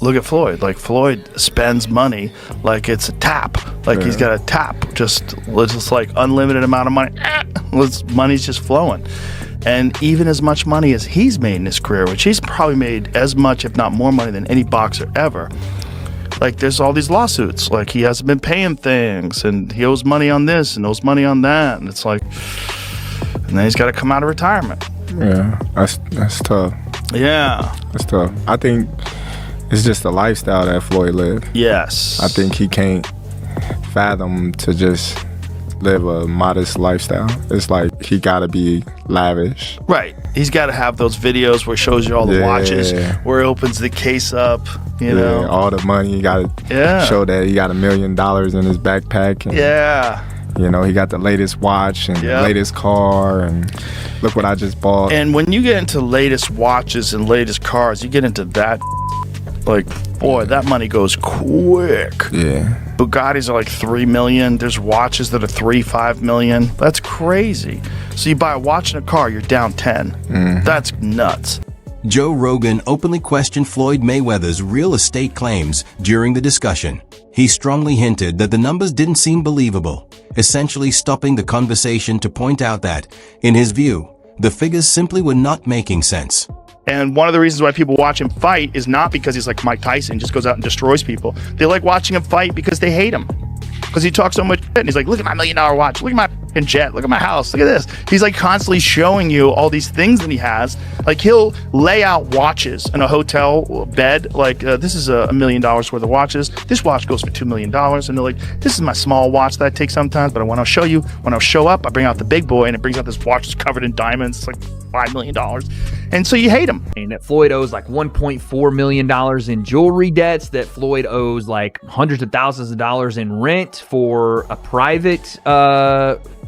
look at Floyd. Like, Floyd spends money like it's a tap. Like, he's got a tap. Just like unlimited amount of money. Money's just flowing. And even as much money as he's made in his career, which he's probably made as much, if not more money than any boxer ever. Like, there's all these lawsuits. Like, he hasn't been paying things, and he owes money on this and owes money on that. And it's like, and then he's got to come out of retirement. Yeah, that's tough. Yeah. That's tough. I think it's just the lifestyle that Floyd lived. Yes. I think he can't fathom to just live a modest lifestyle. It's like he gotta be lavish. Right. He's got to have those videos where he shows you all the watches, where he opens the case up, you know. All the money. He got to show that he got $1 million in his backpack. And, you know, he got the latest watch and the latest car, and look what I just bought. And when you get into latest watches and latest cars, you get into that, like, boy, that money goes quick. Yeah. Bugattis are like $3 million. There's watches that are $3-5 million. That's crazy. So you buy a watch and a car, you're down 10. Mm-hmm. That's nuts. Joe Rogan openly questioned Floyd Mayweather's real estate claims during the discussion. He strongly hinted that the numbers didn't seem believable, essentially stopping the conversation to point out that, in his view, the figures simply were not making sense. And one of the reasons why people watch him fight is not because he's like Mike Tyson, just goes out and destroys people. They like watching him fight because they hate him. Because he talks so much shit, and he's like, look at my $1 million watch, look at my fucking jet, look at my house, look at this. He's like constantly showing you all these things that he has. Like, he'll lay out watches in a hotel bed, like, this is $1 million worth of watches. This watch goes for $2 million. And they're like, this is my small watch that I take sometimes, but when I'll show you, when I'll show up, I bring out the big boy, and it brings out this watch that's covered in diamonds. It's like $5 million. And so you hate him. And that Floyd owes like $1.4 million in jewelry debts, that Floyd owes like hundreds of thousands of dollars in rent for a private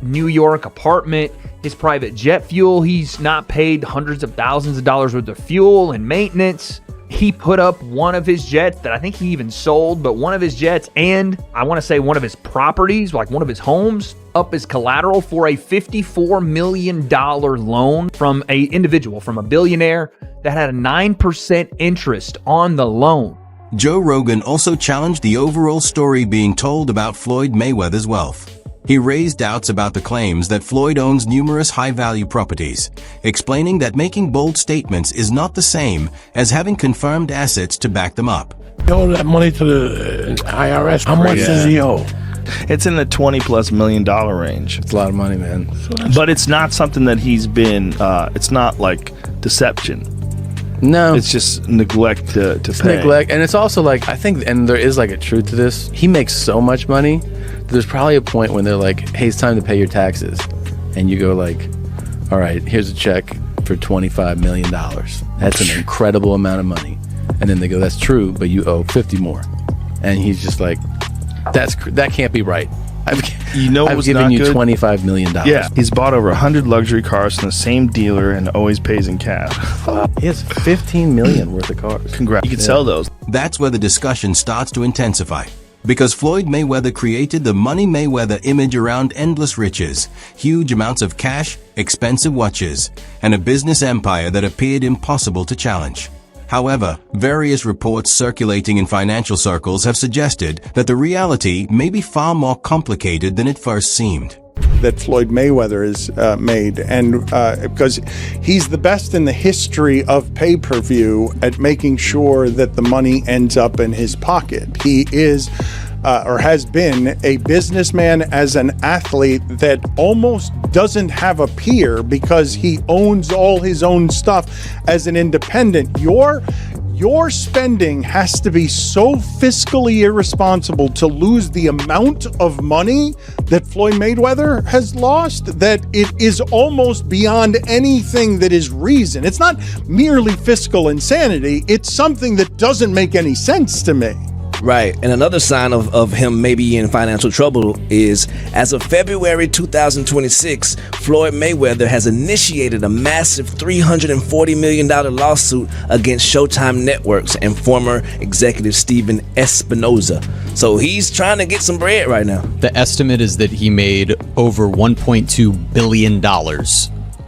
New York apartment. His private jet fuel, he's not paid hundreds of thousands of dollars worth of fuel and maintenance. He put up one of his jets that I think he even sold, but one of his jets, and I want to say one of his properties, like one of his homes, up as collateral for a $54 million loan from a individual, from a billionaire, that had a 9% interest on the loan. Joe Rogan also challenged the overall story being told about Floyd Mayweather's wealth. He raised doubts about the claims that Floyd owns numerous high-value properties, explaining that making bold statements is not the same as having confirmed assets to back them up. He owed that money to the IRS. How much does he owe? It's in the $20+ million range. It's a lot of money, man. But it's not something that he's been, it's not like deception. No. It's just neglect to pay. Neglect. And it's also like, I think, and there is like a truth to this, he makes so much money, there's probably a point when they're like, hey, it's time to pay your taxes. And you go like, all right, here's a check for $25 million. That's an incredible amount of money. And then they go, that's true, but you owe 50 more. And he's just like, that can't be right. I've given you $25 million. Yeah, he's bought over 100 luxury cars from the same dealer and always pays in cash. He has $15 million worth of cars. Congrats. You can sell those. That's where the discussion starts to intensify. Because Floyd Mayweather created the Money Mayweather image around endless riches, huge amounts of cash, expensive watches, and a business empire that appeared impossible to challenge. However, various reports circulating in financial circles have suggested that the reality may be far more complicated than it first seemed. That Floyd Mayweather is made, and because he's the best in the history of pay-per-view at making sure that the money ends up in his pocket. He is or has been a businessman as an athlete that almost doesn't have a peer because he owns all his own stuff as an independent. Your spending has to be so fiscally irresponsible to lose the amount of money that Floyd Mayweather has lost that it is almost beyond anything that is reason. It's not merely fiscal insanity. It's something that doesn't make any sense to me. Right. And another sign of him maybe in financial trouble is, as of February 2026, Floyd Mayweather has initiated a massive $340 million lawsuit against Showtime Networks and former executive Steven Espinoza. So he's trying to get some bread right now. The estimate is that he made over $1.2 billion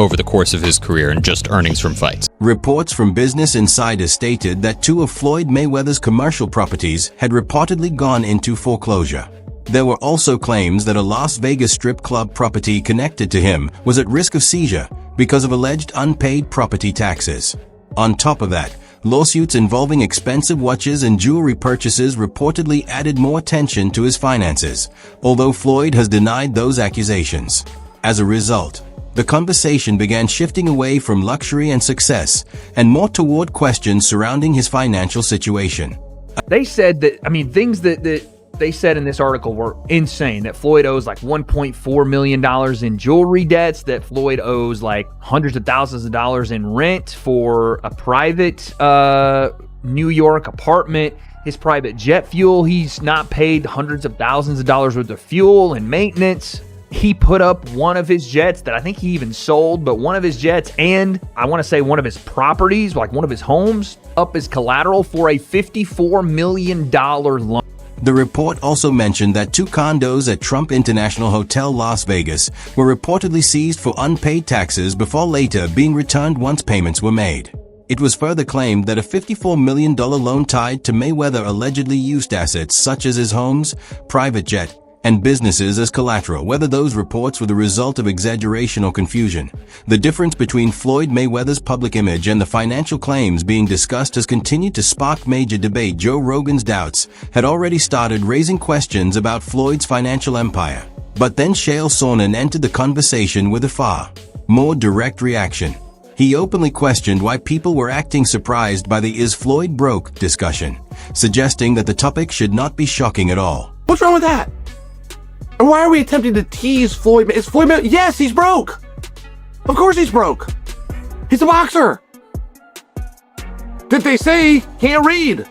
over the course of his career and just earnings from fights. Reports from Business Insider stated that 2 of Floyd Mayweather's commercial properties had reportedly gone into foreclosure. There were also claims that a Las Vegas strip club property connected to him was at risk of seizure because of alleged unpaid property taxes. On top of that, lawsuits involving expensive watches and jewelry purchases reportedly added more attention to his finances, although Floyd has denied those accusations. As a result, the conversation began shifting away from luxury and success and more toward questions surrounding his financial situation. They said that, things that they said in this article were insane, that Floyd owes like $1.4 million in jewelry debts, that Floyd owes like hundreds of thousands of dollars in rent for a private New York apartment. His private jet fuel, he's not paid hundreds of thousands of dollars worth of fuel and maintenance. He put up one of his jets that I think he even sold, but one of his jets and I want to say one of his properties, like one of his homes, up as collateral for a $54 million loan. The report also mentioned that 2 condos at Trump International Hotel Las Vegas were reportedly seized for unpaid taxes before later being returned once payments were made. It was further claimed that a $54 million loan tied to Mayweather allegedly used assets such as his homes, private jet, and businesses as collateral. Whether those reports were the result of exaggeration or confusion, the difference between Floyd Mayweather's public image and the financial claims being discussed has continued to spark major debate. Joe Rogan's doubts had already started raising questions about Floyd's financial empire. But then Chael Sonnen entered the conversation with a far more direct reaction. He openly questioned why people were acting surprised by the "is Floyd broke" discussion, suggesting that the topic should not be shocking at all. What's wrong with that? And why are we attempting to tease Floyd? Is Floyd Mayweather? Yes, he's broke. Of course he's broke. He's a boxer. Did they say he can't read?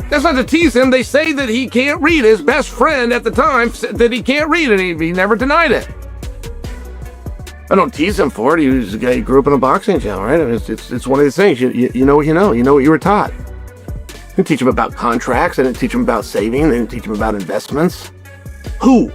That's not to tease him. They say that he can't read. His best friend at the time said that he can't read, and he never denied it. I don't tease him for it. He was a guy who grew up in a boxing gym, right? It's one of these things. You know what you know. You know what you were taught. I didn't teach him about contracts. I didn't teach him about saving. I didn't teach him about investments. Who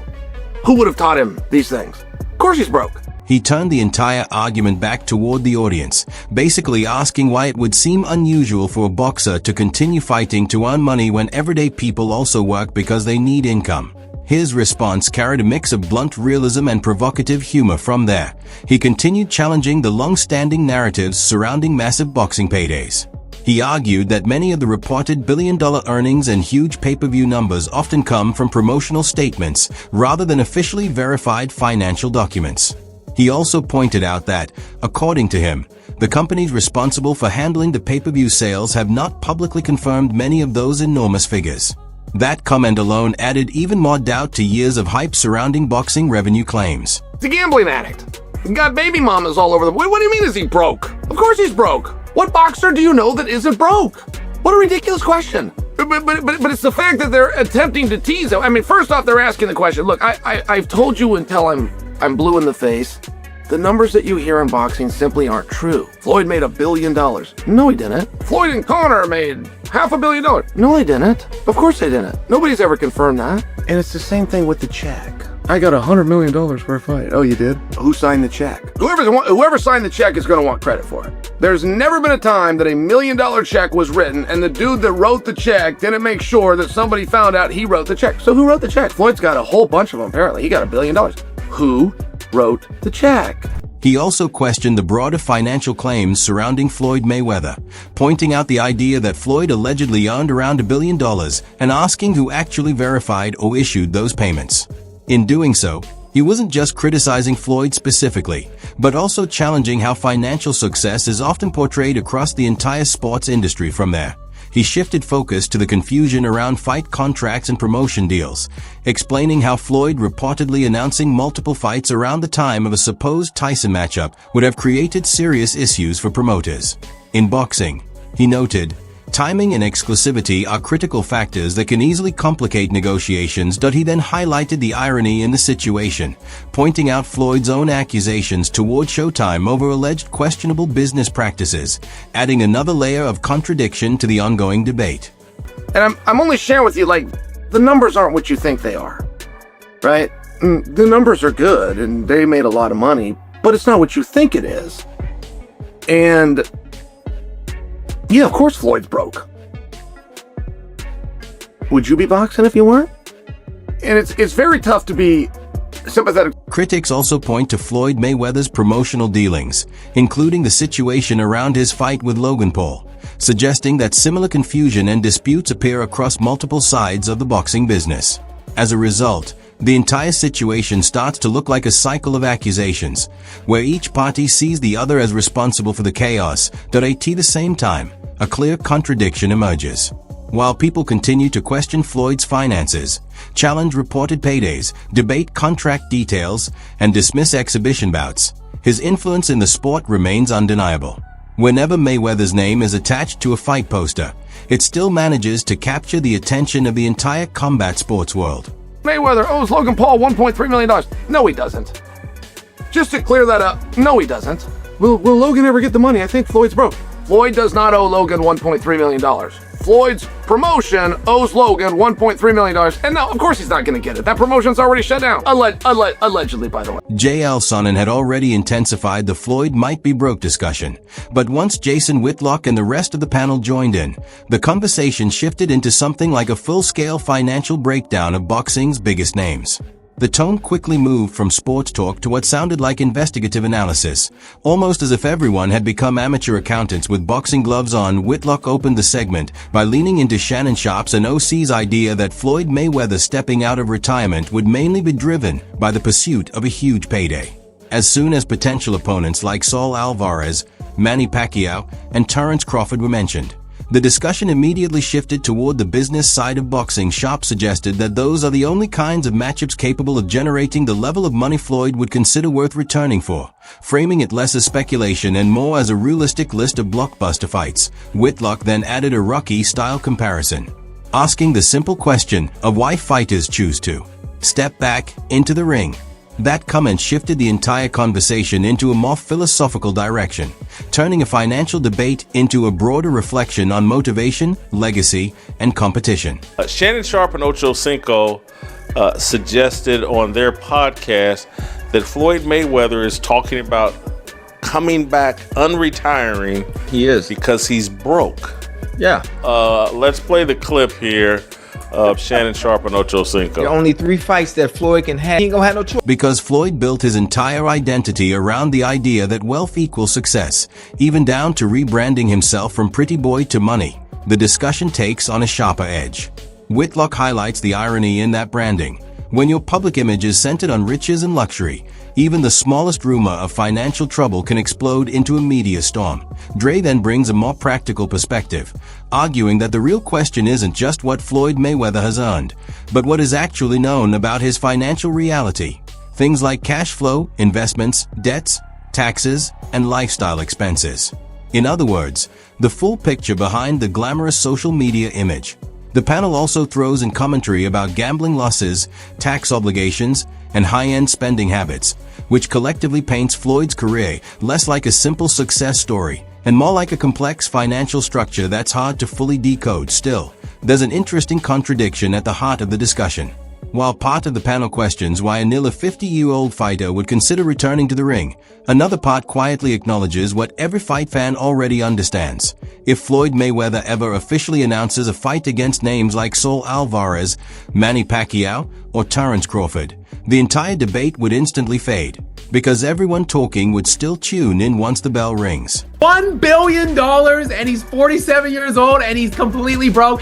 would have taught him these things? Of course he's broke. He turned the entire argument back toward the audience, basically asking why it would seem unusual for a boxer to continue fighting to earn money when everyday people also work because they need income. His response carried a mix of blunt realism and provocative humor. From there, he continued challenging the long-standing narratives surrounding massive boxing paydays. He argued that many of the reported billion-dollar earnings and huge pay-per-view numbers often come from promotional statements rather than officially verified financial documents. He also pointed out that, according to him, the companies responsible for handling the pay-per-view sales have not publicly confirmed many of those enormous figures. That comment alone added even more doubt to years of hype surrounding boxing revenue claims. He's a gambling addict. He's got baby mamas all over the... What do you mean is he broke? Of course he's broke. What boxer do you know that isn't broke? What a ridiculous question. But it's the fact that they're attempting to tease him. I mean, first off, they're asking the question. Look, I've told you until I'm blue in the face. The numbers that you hear in boxing simply aren't true. Floyd made $1 billion. No, he didn't. Floyd and Conor made $500 million. No, they didn't. Of course they didn't. Nobody's ever confirmed that. And it's the same thing with the check. I got $100 million for a fight. Oh, you did? Who signed the check? Whoever signed the check is going to want credit for it. There's never been a time that $1 million check was written and the dude that wrote the check didn't make sure that somebody found out he wrote the check. So who wrote the check? Floyd's got a whole bunch of them, apparently. He got $1 billion. Who wrote the check? He also questioned the broader financial claims surrounding Floyd Mayweather, pointing out the idea that Floyd allegedly earned around $1 billion and asking who actually verified or issued those payments. In doing so, he wasn't just criticizing Floyd specifically, but also challenging how financial success is often portrayed across the entire sports industry. From there, he shifted focus to the confusion around fight contracts and promotion deals, explaining how Floyd reportedly announcing multiple fights around the time of a supposed Tyson matchup would have created serious issues for promoters. In boxing, he noted, timing and exclusivity are critical factors that can easily complicate negotiations. He then highlighted the irony in the situation, pointing out Floyd's own accusations toward Showtime over alleged questionable business practices, adding another layer of contradiction to the ongoing debate. And I'm only sharing with you, like, the numbers aren't what you think they are, right? The numbers are good, and they made a lot of money, but it's not what you think it is. And yeah, of course Floyd's broke. Would you be boxing if you weren't? And it's very tough to be sympathetic. Critics also point to Floyd Mayweather's promotional dealings, including the situation around his fight with Logan Paul, suggesting that similar confusion and disputes appear across multiple sides of the boxing business. As a result, the entire situation starts to look like a cycle of accusations, where each party sees the other as responsible for the chaos, but at the same time, a clear contradiction emerges. While people continue to question Floyd's finances, challenge reported paydays, debate contract details, and dismiss exhibition bouts, his influence in the sport remains undeniable. Whenever Mayweather's name is attached to a fight poster, it still manages to capture the attention of the entire combat sports world. Mayweather owes Logan Paul $1.3 million. No, he doesn't. Just to clear that up, no, he doesn't. Will Logan ever get the money? I think Floyd's broke. Floyd does not owe Logan $1.3 million. Floyd's promotion owes Logan $1.3 million. And no, of course he's not going to get it. That promotion's already shut down. Allegedly, by the way. Chael Sonnen had already intensified the Floyd might be broke discussion. But once Jason Whitlock and the rest of the panel joined in, the conversation shifted into something like a full-scale financial breakdown of boxing's biggest names. The tone quickly moved from sports talk to what sounded like investigative analysis. Almost as if everyone had become amateur accountants with boxing gloves on, Whitlock opened the segment by leaning into Shannon Sharpe's and OC's idea that Floyd Mayweather stepping out of retirement would mainly be driven by the pursuit of a huge payday. As soon as potential opponents like Saul Alvarez, Manny Pacquiao, and Terrence Crawford were mentioned, the discussion immediately shifted toward the business side of boxing. Sharpe suggested that those are the only kinds of matchups capable of generating the level of money Floyd would consider worth returning for, framing it less as speculation and more as a realistic list of blockbuster fights. Whitlock then added a Rocky-style comparison, asking the simple question of why fighters choose to step back into the ring. That comment shifted the entire conversation into a more philosophical direction, turning a financial debate into a broader reflection on motivation, legacy, and competition. Shannon Sharpe and Ocho Cinco suggested on their podcast that Floyd Mayweather is talking about coming back, unretiring. He is. Because he's broke. Yeah. Let's play the clip here of Shannon Sharpe and Ocho Cinco. There are only 3 fights that Floyd can have. He ain't gonna have no choice. Because Floyd built his entire identity around the idea that wealth equals success, even down to rebranding himself from pretty boy to money, the discussion takes on a sharper edge. Whitlock highlights the irony in that branding. When your public image is centered on riches and luxury, even the smallest rumor of financial trouble can explode into a media storm. Dre then brings a more practical perspective, arguing that the real question isn't just what Floyd Mayweather has earned, but what is actually known about his financial reality. Things like cash flow, investments, debts, taxes, and lifestyle expenses. In other words, the full picture behind the glamorous social media image. The panel also throws in commentary about gambling losses, tax obligations, and high-end spending habits, which collectively paints Floyd's career less like a simple success story and more like a complex financial structure that's hard to fully decode. Still, there's an interesting contradiction at the heart of the discussion. While part of the panel questions why a nearly 50-year-old fighter would consider returning to the ring, another part quietly acknowledges what every fight fan already understands. If Floyd Mayweather ever officially announces a fight against names like Saul Alvarez, Manny Pacquiao, or Terrence Crawford, the entire debate would instantly fade, because everyone talking would still tune in once the bell rings. $1 billion and he's 47 years old and he's completely broke.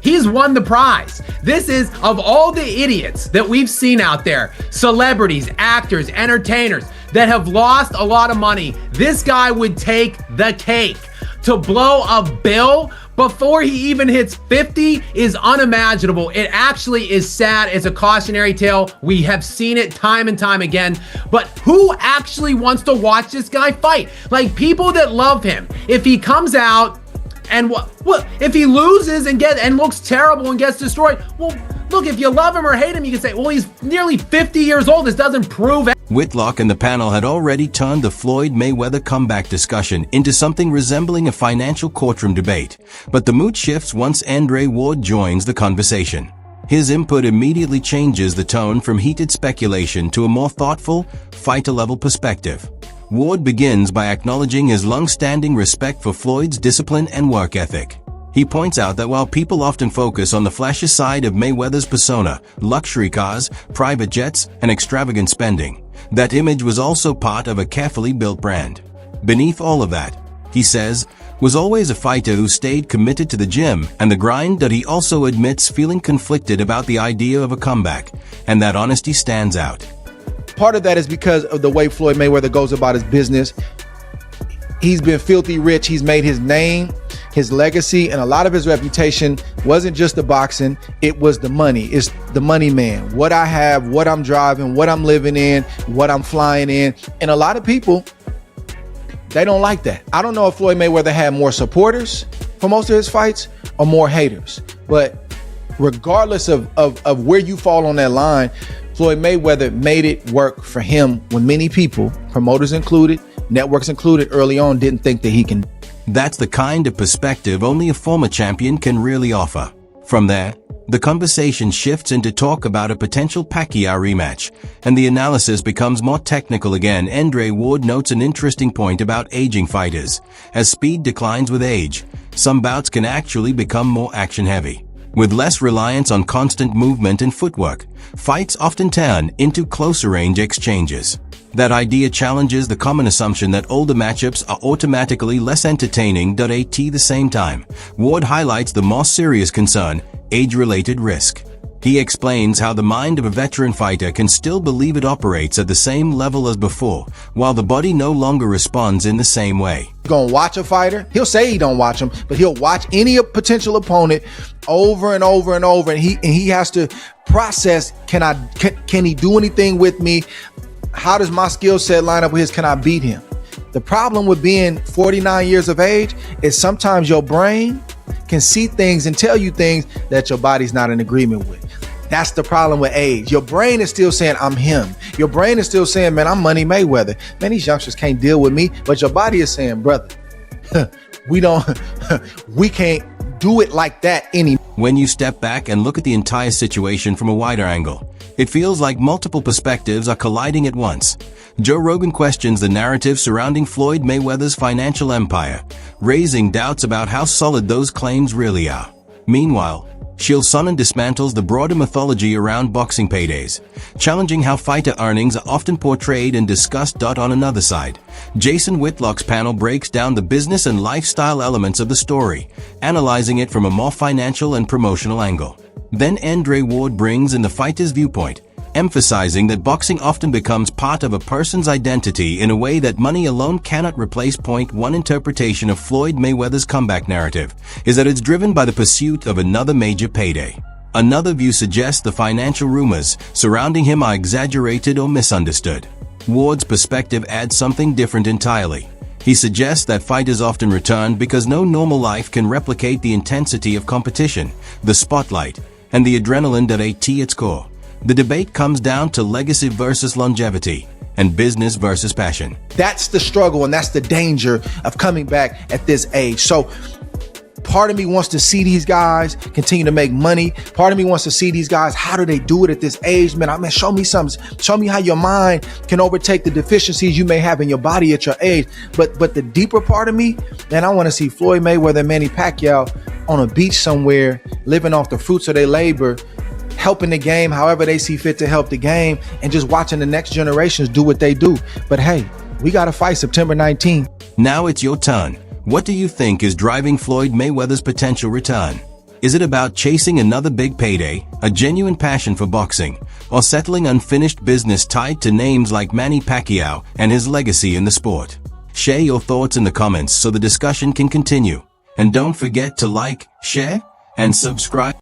He's won the prize. This is, of all the idiots that we've seen out there, celebrities, actors, entertainers that have lost a lot of money, this guy would take the cake. To blow a bill before he even hits 50 is unimaginable. It actually is sad. It's a cautionary tale. We have seen it time and time again. But who actually wants to watch this guy fight? Like, people that love him. If he comes out and if he loses and looks terrible and gets destroyed, well, look, if you love him or hate him, you can say, well, he's nearly 50 years old. This doesn't prove it. Whitlock and the panel had already turned the Floyd Mayweather comeback discussion into something resembling a financial courtroom debate, but the mood shifts once Andre Ward joins the conversation. His input immediately changes the tone from heated speculation to a more thoughtful, fighter-level perspective. Ward begins by acknowledging his long-standing respect for Floyd's discipline and work ethic. He points out that while people often focus on the flashy side of Mayweather's persona, luxury cars, private jets, and extravagant spending, that image was also part of a carefully built brand. Beneath all of that, he says, was always a fighter who stayed committed to the gym and the grind, that he also admits feeling conflicted about the idea of a comeback, and that honesty stands out. Part of that is because of the way Floyd Mayweather goes about his business. He's been filthy rich. He's made his name, his legacy, and a lot of his reputation wasn't just the boxing, it was the money. It's the money man. What I have, what I'm driving, what I'm living in, what I'm flying in. And a lot of people, they don't like that. I don't know if Floyd Mayweather had more supporters for most of his fights or more haters. But regardless of where you fall on that line, Floyd Mayweather made it work for him when many people, promoters included, networks included, early on didn't think that he can. That's the kind of perspective only a former champion can really offer. From there, the conversation shifts into talk about a potential Pacquiao rematch, and the analysis becomes more technical again. Andre Ward notes an interesting point about aging fighters. As speed declines with age, some bouts can actually become more action-heavy. With less reliance on constant movement and footwork, fights often turn into closer-range exchanges. That idea challenges the common assumption that older matchups are automatically less entertaining. At the same time, Ward highlights the more serious concern, age-related risk. He explains how the mind of a veteran fighter can still believe it operates at the same level as before, while the body no longer responds in the same way. Gonna watch a fighter, he'll say he don't watch him, but he'll watch any potential opponent over and over and over, and he has to process, can he do anything with me? How does my skill set line up with his? Can I beat him? The problem with being 49 years of age is sometimes your brain can see things and tell you things that your body's not in agreement with. That's the problem with age. Your brain is still saying, I'm him. Your brain is still saying, man, I'm Money Mayweather. Man, these youngsters can't deal with me. But your body is saying, brother, we can't do it like that anymore. When you step back and look at the entire situation from a wider angle, it feels like multiple perspectives are colliding at once. Joe Rogan questions the narrative surrounding Floyd Mayweather's financial empire, raising doubts about how solid those claims really are. Meanwhile, Chael Sonnen dismantles the broader mythology around boxing paydays, challenging how fighter earnings are often portrayed and discussed. On another side, Jason Whitlock's panel breaks down the business and lifestyle elements of the story, analyzing it from a more financial and promotional angle. Then Andre Ward brings in the fighter's viewpoint, emphasizing that boxing often becomes part of a person's identity in a way that money alone cannot replace. One interpretation of Floyd Mayweather's comeback narrative is that it's driven by the pursuit of another major payday. Another view suggests the financial rumors surrounding him are exaggerated or misunderstood. Ward's perspective adds something different entirely. He suggests that fighters often return because no normal life can replicate the intensity of competition, the spotlight, and the adrenaline. At its core, the debate comes down to legacy versus longevity and business versus passion. That's the struggle, and that's the danger of coming back at this age. So part of me wants to see these guys continue to make money. Part of me wants to see these guys, how do they do it at this age? Man, show me something. Show me how your mind can overtake the deficiencies you may have in your body at your age. But the deeper part of me, man, I want to see Floyd Mayweather and Manny Pacquiao on a beach somewhere, living off the fruits of their labor, helping the game however they see fit to help the game, and just watching the next generations do what they do. But hey, we got to fight September 19th. Now it's your turn. What do you think is driving Floyd Mayweather's potential return? Is it about chasing another big payday, a genuine passion for boxing, or settling unfinished business tied to names like Manny Pacquiao and his legacy in the sport? Share your thoughts in the comments so the discussion can continue. And don't forget to like, share, and subscribe.